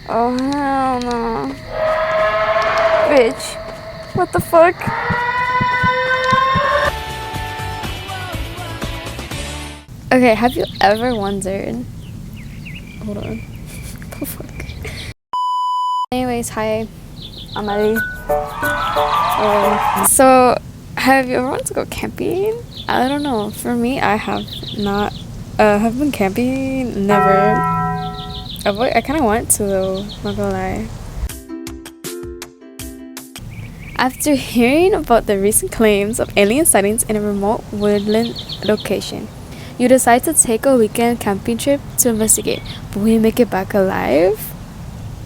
Oh, hell no. Bitch. What the fuck? Okay, have you ever wondered... Hold on. What the fuck? Anyways, hi. I'm Ali. So, have you ever wanted to go camping? I don't know. For me, I have not. Have been camping? Never. I kind of want to though, not gonna lie. After hearing about the recent claims of alien sightings in a remote woodland location, you decide to take a weekend camping trip to investigate. But will you make it back alive?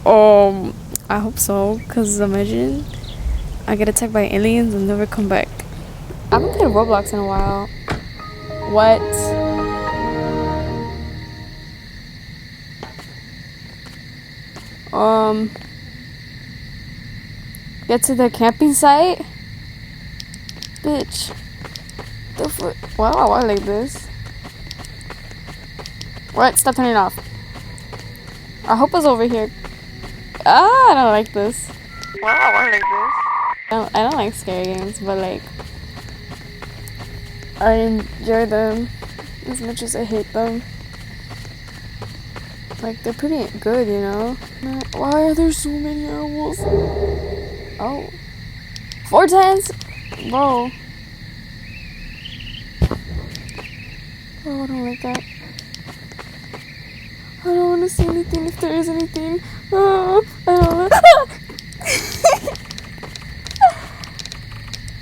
I hope so, cause imagine I get attacked by aliens and never come back. I haven't played Roblox in a while. What? Get to the camping site? Bitch. The fuck? Wow, I like this. What? Stop turning it off. I hope it's over here. I don't like this. Wow, I like this. I don't like scary games, but like I enjoy them as much as I hate them. Like they're pretty good, you know? Why are there so many owls? Oh. 410s? Bro. Oh, I don't like that. I don't want to see anything if there is anything. Oh, I don't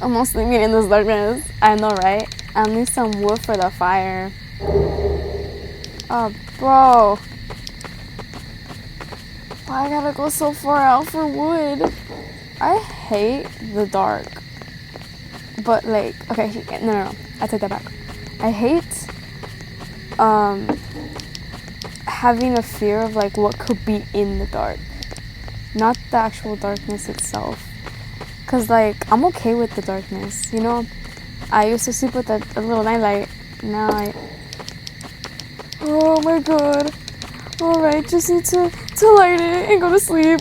I'm sleeping in this darkness. I know, right? I need some wood for the fire. Oh, bro. Why I gotta go so far out for wood? I hate the dark. But like, okay, no. I take that back. I hate having a fear of like what could be in the dark. Not the actual darkness itself. Cause like, I'm okay with the darkness, you know? I used to sleep with a little nightlight. Now oh my god. Alright, just need to light it and go to sleep.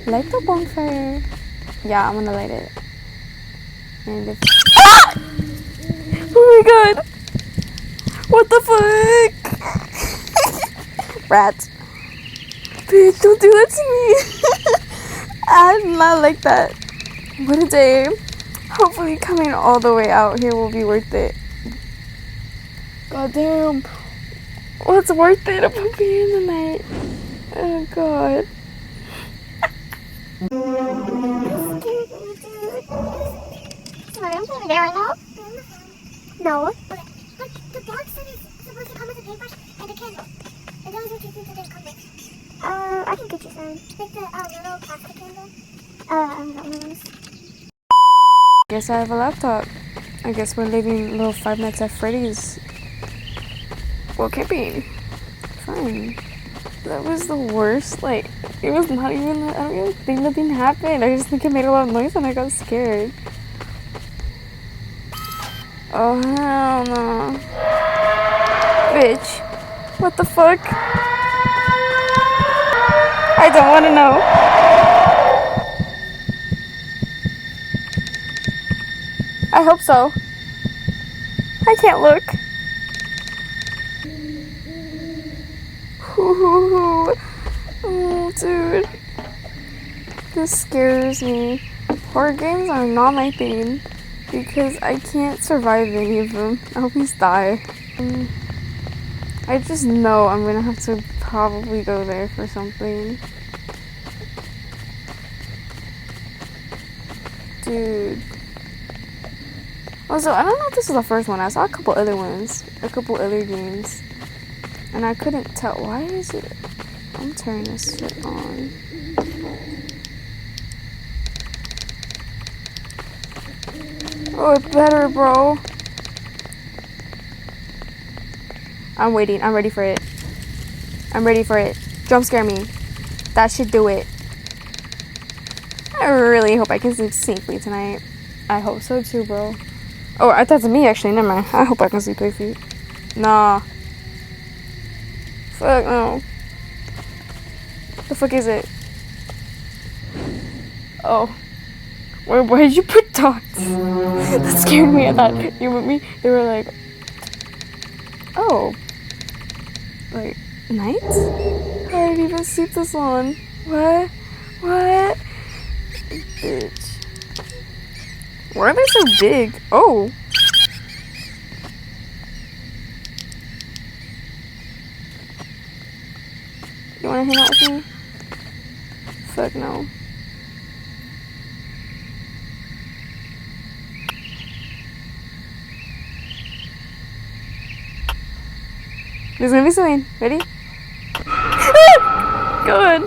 Light the bonfire. Yeah, I'm gonna light it. And if oh my god. What the fuck? Rats. Bitch, don't do that to me. I'm not like that. What a day. Hopefully coming all the way out here will be worth it. God damn. What's worth it about being in the night? Oh god. Sorry, I'm over there right now. No. The box that is supposed to come with a paintbrush and a candle. And those are two things that didn't come with. I can get you some. Like the little plastic candle. I don't know those. Guess I have a laptop. I guess we're leaving little Five Nights at Freddy's. Well, camping. Fine. That was the worst. Like, it was not even. I don't even think nothing happened. I just think it made a lot of noise and I got scared. Oh, hell no. Bitch. What the fuck? I don't want to know. I hope so. I can't look. Ooh. Oh, dude. This scares me. Horror games are not my thing. Because I can't survive any of them. I always die. I just know I'm gonna have to probably go there for something. Dude. Also, I don't know if this is the first one. I saw a couple other ones. A couple other games. And I couldn't tell. Why is it? I'm turning this shit on. Oh, it better, bro. I'm waiting. I'm ready for it. I'm ready for it. Jump scare me. That should do it. I really hope I can sleep safely tonight. I hope so too, bro. Oh, I thought it was me actually. Never mind. I hope I can sleep 3 feet. Nah. Fuck no. The fuck is it? Oh. Why did you put dots? That scared me. I thought you with me. They were like, oh, like night? I didn't even sleep this long. What? Bitch. Why are they so big? Oh. You wanna hang out with me? Fuck no. There's gonna be something. Ready? Good.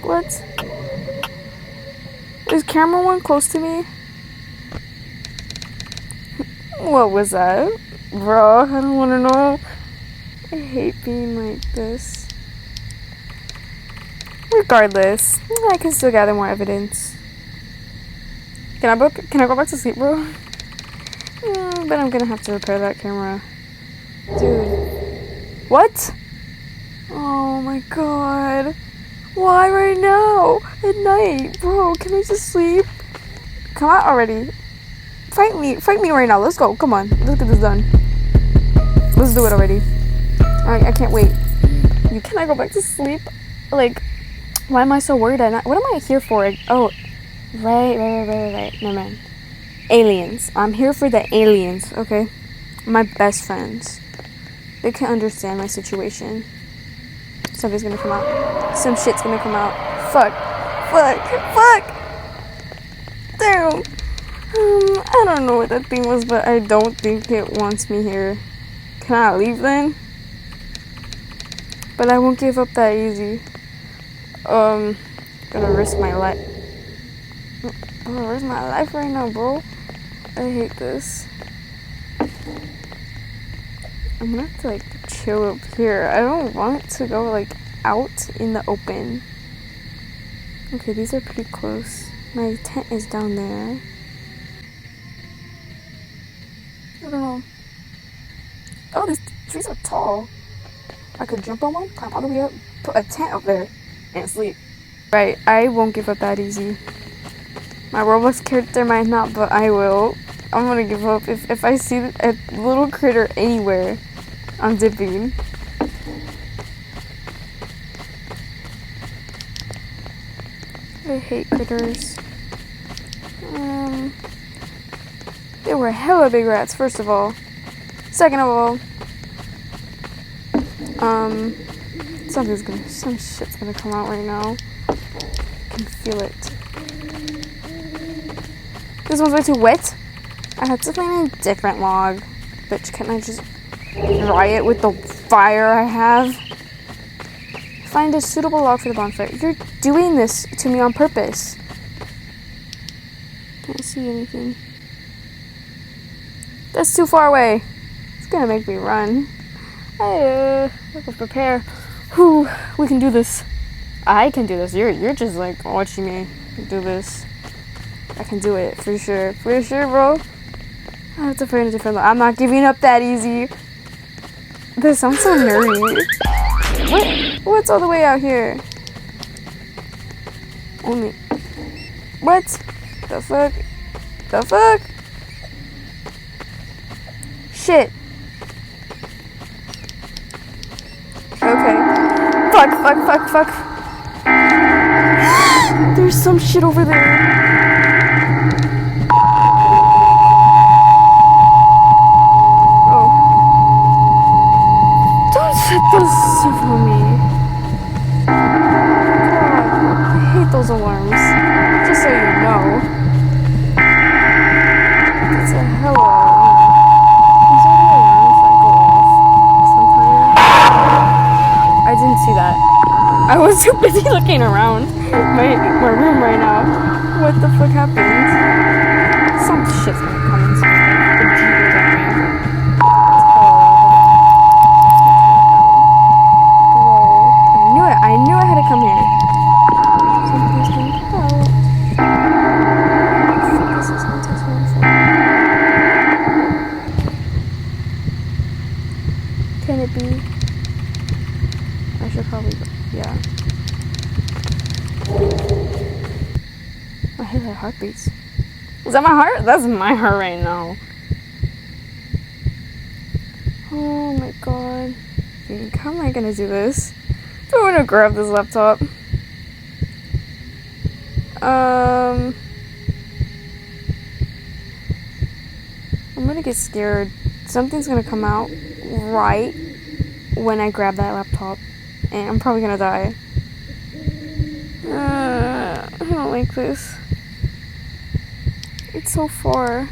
What? Is camera one close to me? What was that? Bro, I don't wanna know. I hate being like this. Regardless, I can still gather more evidence. Can I go back to sleep, bro? But I'm gonna have to repair that camera. Dude. What? Oh my god. Why right now? At night, bro, can I just sleep? Come out already. Fight me right now. Let's go. Come on. Let's get this done. Let's do it already. I can't wait. You cannot go back to sleep? Like, why am I so worried at night? What am I here for? Oh, right. Never mind. Aliens. I'm here for the aliens, okay? My best friends. They can understand my situation. Something's gonna come out. Some shit's gonna come out. Fuck. Damn. I don't know what that thing was, but I don't think it wants me here. Can I leave then? But I won't give up that easy. Gonna risk my life. I'm gonna risk my life right now, bro. I hate this. I'm gonna have to like chill up here. I don't want to go like out in the open. Okay, these are pretty close. My tent is down there. I don't know. Oh, these trees are tall. I could jump on one, climb all the way up, put a tent up there, and sleep. Right, I won't give up that easy. My Roblox character might not, but I will. I'm gonna give up. If I see a little critter anywhere, I'm dipping. I hate critters. They were hella big rats, first of all. Second of all, some shit's gonna come out right now. I can feel it. This one's way too wet. I have to find a different log. Bitch, can't I just dry it with the fire I have? Find a suitable log for the bonfire. You're doing this to me on purpose. Can't see anything. That's too far away. It's gonna make me run. I will prepare. Whew, we can do this. I can do this. You're just like watching me do this. I can do it for sure. For sure, bro. I have to find a different log. I'm not giving up that easy. This sounds so nerdy. What's all the way out here? Only. What? The fuck? The fuck? Shit. Okay. Fuck. There's some shit over there. Oh. Don't set those stuff on me. God, I hate those alarms. Just so you know. It's a hell of an alarm. These are the alarms that go off sometimes. I didn't see that. I was too busy looking around my room right now. What the fuck happened? Some shit's gonna come into the jeepers at me. Bro, I knew I had to come here. Something's gonna come out. This is gonna take so long. Can it be? should probably, yeah. I hear that heartbeats. Is that my heart? That's my heart right now. Oh my god. Dude, how am I gonna do this? Do I wanna grab this laptop? I'm gonna get scared. Something's gonna come out right when I grab that laptop. And I'm probably gonna die. I don't like this. It's so far.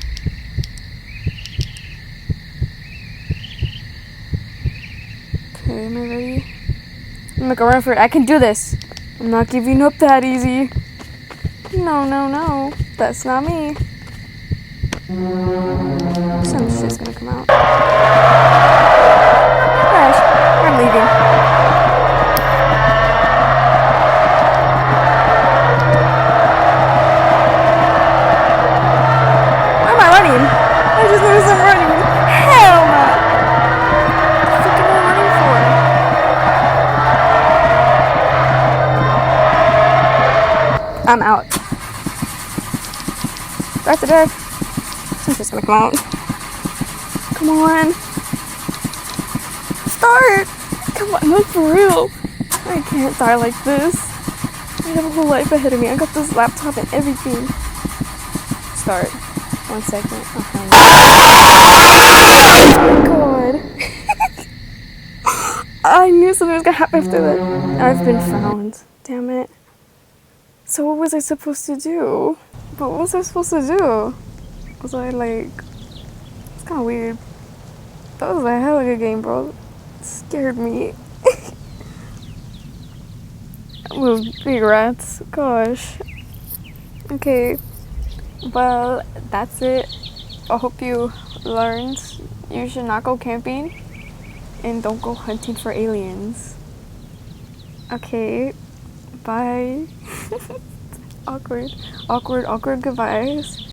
Okay, am I ready? I'm gonna go run for it. I can do this. I'm not giving up that easy. No, no, no. That's not me. Some shit's gonna come out. Gosh, I'm leaving. Why am I running? I just noticed I'm running. Hell no! What the fuck am I running for? I'm out. Back to death. I'm just gonna come out. Come on. Start! Come on, no, for real. I can't die like this. I have a whole life ahead of me. I got this laptop and everything. Start. 1 second. Okay. Oh my god. I knew something was gonna happen after that. I've been found. Damn it. So what was I supposed to do? But what was I supposed to do? Was I like... It's kind of weird. That was a hell of a good game, bro. It scared me. Those big rats. Gosh. Okay. Well, that's it. I hope you learned. You should not go camping. And don't go hunting for aliens. Okay. Bye. Awkward goodbyes.